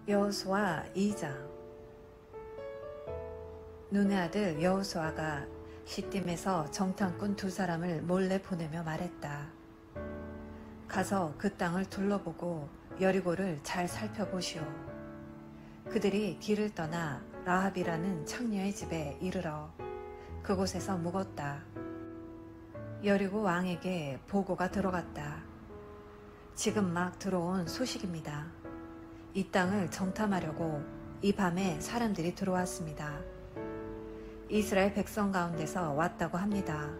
여호수아 2장. 눈의 아들 여호수아가 시딤에서 정탐꾼 2사람을 몰래 보내며 말했다. 가서 그 땅을 둘러보고 여리고를 잘 살펴보시오. 그들이 길을 떠나 라합이라는 창녀의 집에 이르러 그곳에서 묵었다. 여리고 왕에게 보고가 들어갔다. 지금 막 들어온 소식입니다. 이 땅을 정탐하려고 이 밤에 사람들이 들어왔습니다. 이스라엘 백성 가운데서 왔다고 합니다.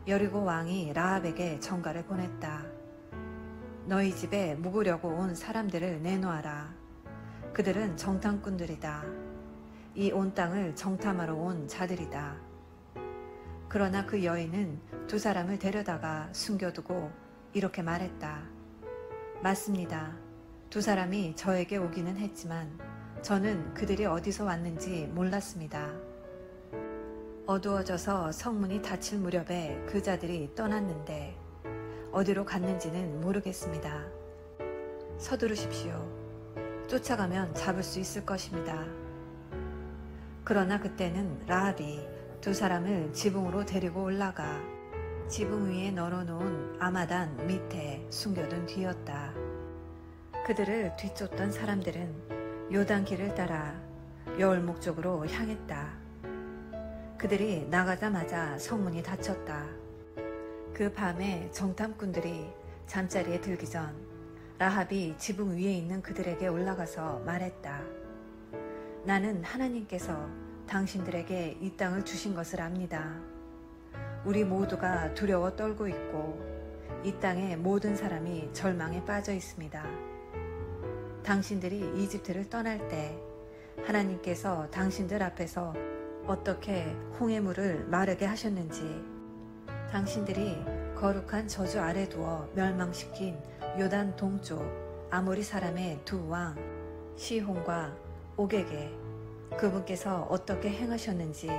여리고 왕이 라합에게 전가를 보냈다. 너희 집에 묵으려고 온 사람들을 내놓아라. 그들은 정탐꾼들이다. 이 온 땅을 정탐하러 온 자들이다. 그러나 그 여인은 2사람을 데려다가 숨겨두고 이렇게 말했다. 맞습니다. 2사람이 저에게 오기는 했지만 저는 그들이 어디서 왔는지 몰랐습니다. 어두워져서 성문이 닫힐 무렵에 그 자들이 떠났는데 어디로 갔는지는 모르겠습니다. 서두르십시오. 쫓아가면 잡을 수 있을 것입니다. 그러나 그때는 라합이 2사람을 지붕으로 데리고 올라가 지붕 위에 널어놓은 아마단 밑에 숨겨둔 뒤였다. 그들을 뒤쫓던 사람들은 요단길을 따라 여울목 쪽으로 향했다. 그들이 나가자마자 성문이 닫혔다. 그 밤에 정탐꾼들이 잠자리에 들기 전 라합이 지붕 위에 있는 그들에게 올라가서 말했다. 나는 하나님께서 당신들에게 이 땅을 주신 것을 압니다. 우리 모두가 두려워 떨고 있고 이 땅의 모든 사람이 절망에 빠져 있습니다. 당신들이 이집트를 떠날 때 하나님께서 당신들 앞에서 어떻게 홍해물을 마르게 하셨는지, 당신들이 거룩한 저주 아래 두어 멸망시킨 요단 동쪽 아모리 사람의 2왕 시혼과 오게게, 그분께서 어떻게 행하셨는지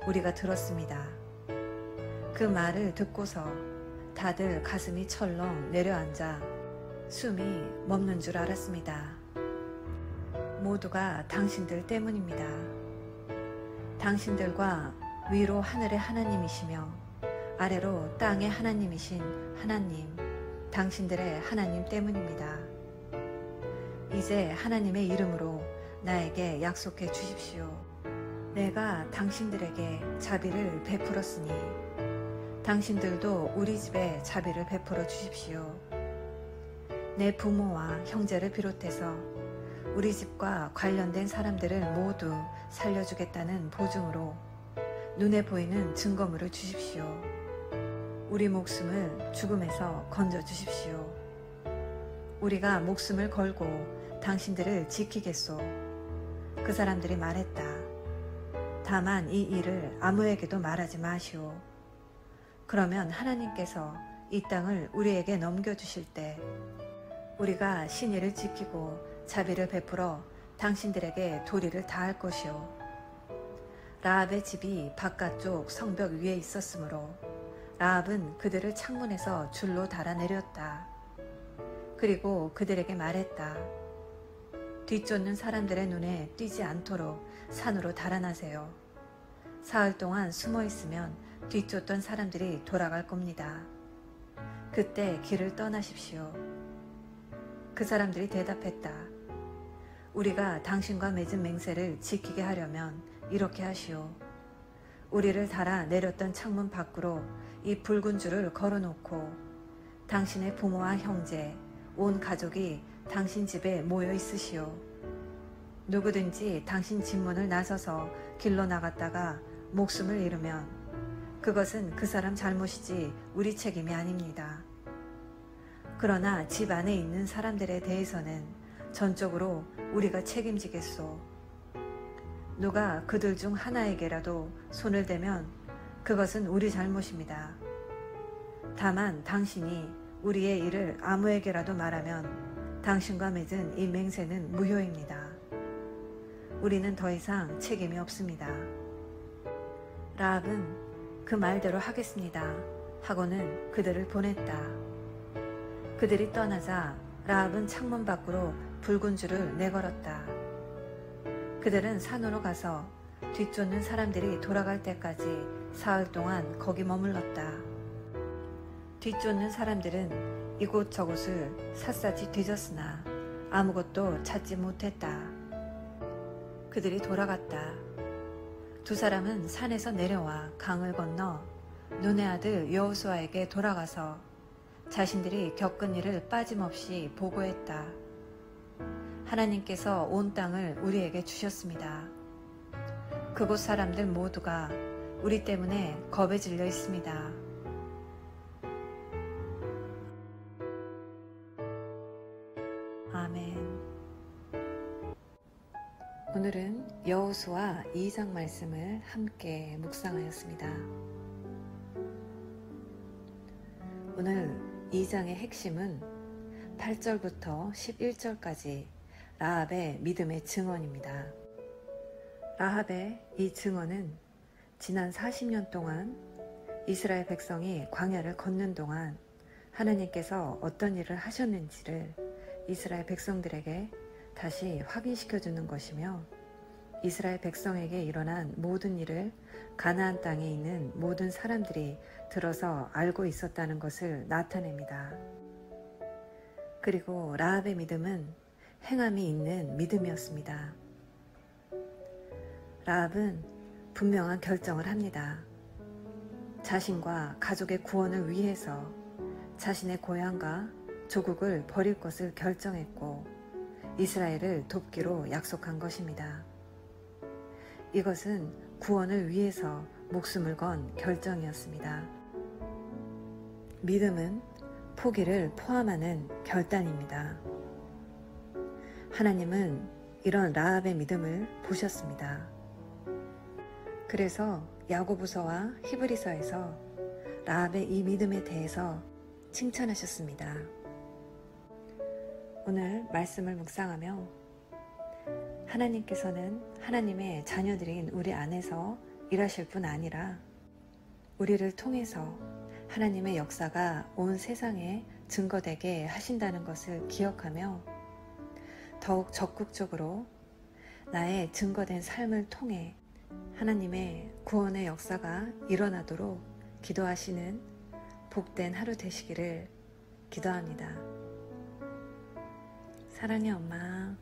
우리가 들었습니다. 그 말을 듣고서 다들 가슴이 철렁 내려앉아 숨이 멎는 줄 알았습니다. 모두가 당신들 때문입니다. 당신들과 위로 하늘의 하나님이시며 아래로 땅의 하나님이신 하나님, 당신들의 하나님 때문입니다. 이제 하나님의 이름으로 나에게 약속해 주십시오. 내가 당신들에게 자비를 베풀었으니 당신들도 우리 집에 자비를 베풀어 주십시오. 내 부모와 형제를 비롯해서 우리 집과 관련된 사람들을 모두 살려주겠다는 보증으로 눈에 보이는 증거물을 주십시오. 우리 목숨을 죽음에서 건져주십시오. 우리가 목숨을 걸고 당신들을 지키겠소. 그 사람들이 말했다. 다만 이 일을 아무에게도 말하지 마시오. 그러면 하나님께서 이 땅을 우리에게 넘겨주실 때 우리가 신의를 지키고 자비를 베풀어 당신들에게 도리를 다할 것이오. 라합의 집이 바깥쪽 성벽 위에 있었으므로 라합은 그들을 창문에서 줄로 달아내렸다. 그리고 그들에게 말했다. 뒤쫓는 사람들의 눈에 띄지 않도록 산으로 달아나세요. 사흘 동안 숨어 있으면 뒤쫓던 사람들이 돌아갈 겁니다. 그때 길을 떠나십시오. 그 사람들이 대답했다. 우리가 당신과 맺은 맹세를 지키게 하려면 이렇게 하시오. 우리를 달아 내렸던 창문 밖으로 이 붉은 줄을 걸어놓고 당신의 부모와 형제, 온 가족이 당신 집에 모여 있으시오. 누구든지 당신 집 문을 나서서 길로 나갔다가 목숨을 잃으면 그것은 그 사람 잘못이지 우리 책임이 아닙니다. 그러나 집 안에 있는 사람들에 대해서는 전적으로 우리가 책임지겠소. 누가 그들 중 하나에게라도 손을 대면 그것은 우리 잘못입니다. 다만 당신이 우리의 일을 아무에게라도 말하면 당신과 맺은 이 맹세는 무효입니다. 우리는 더 이상 책임이 없습니다. 라합은 그 말대로 하겠습니다 하고는 그들을 보냈다. 그들이 떠나자 라합은 창문 밖으로 붉은 줄을 내걸었다. 그들은 산으로 가서 뒤쫓는 사람들이 돌아갈 때까지 사흘 동안 거기 머물렀다. 뒤쫓는 사람들은 이곳저곳을 샅샅이 뒤졌으나 아무것도 찾지 못했다. 그들이 돌아갔다. 두 사람은 산에서 내려와 강을 건너 눈의 아들 여호수아에게 돌아가서 자신들이 겪은 일을 빠짐없이 보고했다. 하나님께서 온 땅을 우리에게 주셨습니다. 그곳 사람들 모두가 우리 때문에 겁에 질려 있습니다. 아멘. 오늘은 여호수아 2장 말씀을 함께 묵상하였습니다. 오늘 2장의 핵심은 8절부터 11절까지 라합의 믿음의 증언입니다. 라합의 이 증언은 지난 40년 동안 이스라엘 백성이 광야를 걷는 동안 하나님께서 어떤 일을 하셨는지를 이스라엘 백성들에게 다시 확인시켜 주는 것이며, 이스라엘 백성에게 일어난 모든 일을 가나안 땅에 있는 모든 사람들이 들어서 알고 있었다는 것을 나타냅니다. 그리고 라합의 믿음은 행함이 있는 믿음이었습니다. 라합은 분명한 결정을 합니다. 자신과 가족의 구원을 위해서 자신의 고향과 조국을 버릴 것을 결정했고 이스라엘을 돕기로 약속한 것입니다. 이것은 구원을 위해서 목숨을 건 결정이었습니다. 믿음은 포기를 포함하는 결단입니다. 하나님은 이런 라합의 믿음을 보셨습니다. 그래서 야고보서와 히브리서에서 라합의 이 믿음에 대해서 칭찬하셨습니다. 오늘 말씀을 묵상하며 하나님께서는 하나님의 자녀들인 우리 안에서 일하실 뿐 아니라 우리를 통해서 하나님의 역사가 온 세상에 증거되게 하신다는 것을 기억하며 더욱 적극적으로 나의 증거된 삶을 통해 하나님의 구원의 역사가 일어나도록 기도하시는 복된 하루 되시기를 기도합니다. 사랑의 엄마.